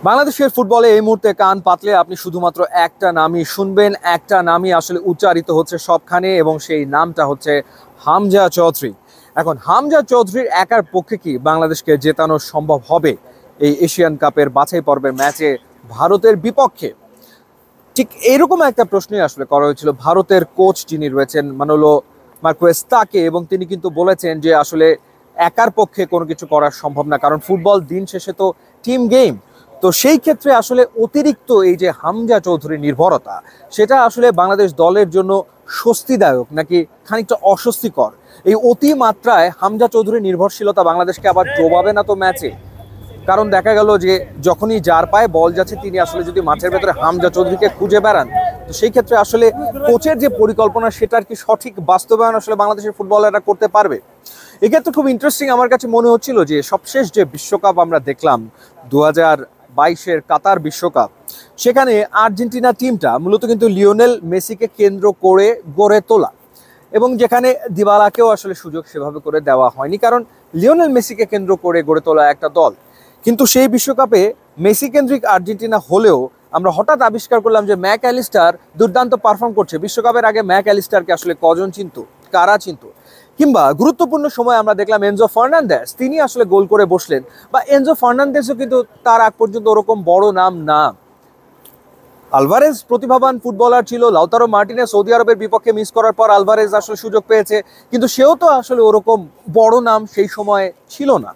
বাংলাদেশের ফুটবলে এই মুহূর্তে কান পাতলে আপনি শুধুমাত্র একটা নামই শুনবেন, একটা নামই আসলে উচ্চারিত হচ্ছে সবখানে, এবং সেই নামটা হচ্ছে হামজা চৌধুরী। এখন হামজা চৌধুরীর একার পক্ষে কি বাংলাদেশকে জেতানো সম্ভব হবে এই এশিয়ান কাপের বাছাই পর্বের ম্যাচে ভারতের বিপক্ষে? ঠিক এরকম একটা প্রশ্নই আসলে করা হয়েছিল ভারতের কোচ যিনি রয়েছেন মানোলো মার্কোয়েস তাকে, এবং তিনি কিন্তু বলেছেন যে আসলে একার পক্ষে কোনো কিছু করা সম্ভব না, কারণ ফুটবল দিন শেষে তো টিম গেম। তো সেই ক্ষেত্রে আসলে অতিরিক্ত এই যে হামজা চৌধুরীর নির্ভরতা, সেটা আসলে বাংলাদেশ দলের জন্য স্বস্তিদায়ক নাকি খানিকটা অস্বস্তিকর? এই অতিমাত্রায় হামজা চৌধুরীর নির্ভরশীলতা বাংলাদেশকে আবার ডোবাবে না তো ম্যাচে? কারণ দেখা গেল যে যখনই যার পায়ে বল যাচ্ছে তিনি আসলে যদি মাঠের ভেতরে হামজা চৌধুরীকে খুঁজে বেড়ান, তো সেই ক্ষেত্রে আসলে কোচের যে পরিকল্পনা সেটার কি সঠিক বাস্তবায়ন আসলে বাংলাদেশের ফুটবলাররা করতে পারবে? এক্ষেত্রে খুব ইন্টারেস্টিং আমার কাছে মনে হচ্ছিল যে সবশেষ যে বিশ্বকাপ আমরা দেখলাম 2022-এর কাতার বিশ্বকাপ, সেখানে আর্জেন্টিনা টিমটা মূলত কিন্তু লিওনেল মেসিকে কেন্দ্র করে গড়ে তোলা, এবং যেখানে দিবালাকেও আসলে সুযোগ সেভাবে করে দেওয়া হয়নি, কারণ লিওনেল মেসিকে কেন্দ্র করে গড়ে তোলা একটা দল। কিন্তু সেই বিশ্বকাপে মেসি কেন্দ্রিক আর্জেন্টিনা হলেও আমরা হঠাৎ আবিষ্কার করলাম যে ম্যাক অ্যালিস্টার দুর্দান্ত পারফর্ম করছে। বিশ্বকাপের আগে ম্যাক অ্যালিস্টারকে আসলে কজন চিনতো, কারা চিনতো? কিংবা গুরুত্বপূর্ণ সময় আমরা দেখলাম এনজো ফার্নান্দেজ, তিনি আসলে গোল করে বসলেন, বা এনজো ফার্নান্দেজও কিন্তু তার আগ পর্যন্ত ওরকম বড় নাম না। আলভারেজ প্রতিভাবান ফুটবলার ছিল, লাউতারো মার্টিনেজ সৌদি আরবের বিপক্ষে মিস করার পর আলভারেজ আসলে সুযোগ পেয়েছে, কিন্তু সেও তো আসলে ওরকম বড় নাম সেই সময় ছিল না।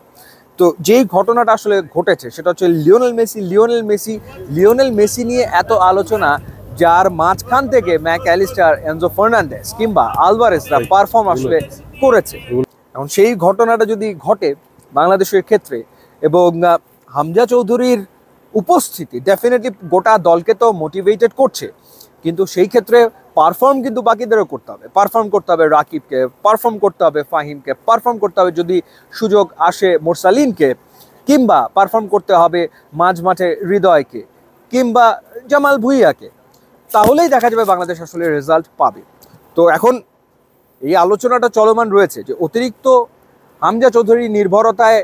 তো যেই ঘটনাটা আসলে ঘটেছে সেটা হচ্ছে লিওনেল মেসি নিয়ে এত আলোচনা, যার মাঝখান থেকে ম্যাক অ্যালিস্টার, এনজো ফার্নান্দেজ কিংবা আলভারেজরা পারফর্ম আসলে করেছে। এখন সেই ঘটনাটা যদি ঘটে বাংলাদেশের ক্ষেত্রে, এবং হামজা চৌধুরীর উপস্থিতি ডেফিনেটলি গোটা দলকে তো মোটিভেটেড করছে, কিন্তু সেই ক্ষেত্রে পারফর্ম কিন্তু বাকিদেরও করতে হবে। পারফর্ম করতে হবে রাকিবকে, পারফর্ম করতে হবে ফাহিমকে, পারফর্ম করতে হবে যদি সুযোগ আসে মোরসালিনকে, কিংবা পারফর্ম করতে হবে মাঝ মাঠে হৃদয়কে কিংবা জামাল ভুঁইয়াকে। তাহলেই দেখা যাবে বাংলাদেশ আসলে রেজাল্ট পাবে। তো এখন এই আলোচনাটা চলমান রয়েছে যে অতিরিক্ত হামজা চৌধুরীর নির্ভরতায়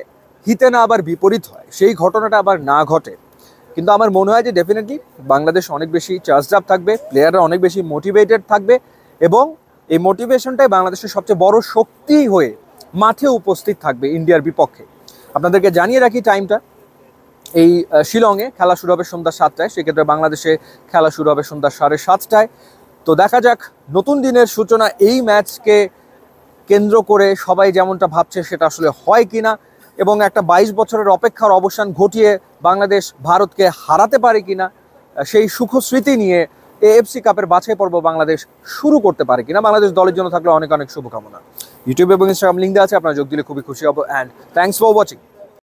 হিতে না আবার বিপরীত হয়, সেই ঘটনাটা আবার না ঘটে। কিন্তু আমার মনে হয় যে ডেফিনেটলি বাংলাদেশ অনেক বেশি চার্জড আপ থাকবে, প্লেয়াররা অনেক বেশি মোটিভেটেড থাকবে, এবং এই মোটিভেশনটাই বাংলাদেশের সবচেয়ে বড় শক্তি হয়ে মাঠে উপস্থিত থাকবে ইন্ডিয়ার বিপক্ষে। আপনাদেরকে জানিয়ে রাখি টাইমটা, এই শিলংয়ে খেলা শুরু হবে সন্ধ্যা 7টায়, সেক্ষেত্রে বাংলাদেশে খেলা শুরু হবে সন্ধ্যা 7:30টায়। তো দেখা যাক নতুন দিনের সূচনা এই ম্যাচকে কেন্দ্র করে সবাই যেমনটা ভাবছে সেটা আসলে হয় কিনা, এবং একটা 22 বছরের অপেক্ষার অবসান ঘটিয়ে বাংলাদেশ ভারতকে হারাতে পারে কিনা, সেই সুখ স্মৃতি নিয়ে এএফসি কাপের বাছাই পর্ব বাংলাদেশ শুরু করতে পারে কিনা। বাংলাদেশ দলের জন্য থাকলে অনেক অনেক শুভকামনা। ইউটিউব এবং ইনস্টাগ্রাম লিঙ্ক দেওয়া আছে, আপনারা যোগ দিলে খুবই খুশি হব। And thanks for watching.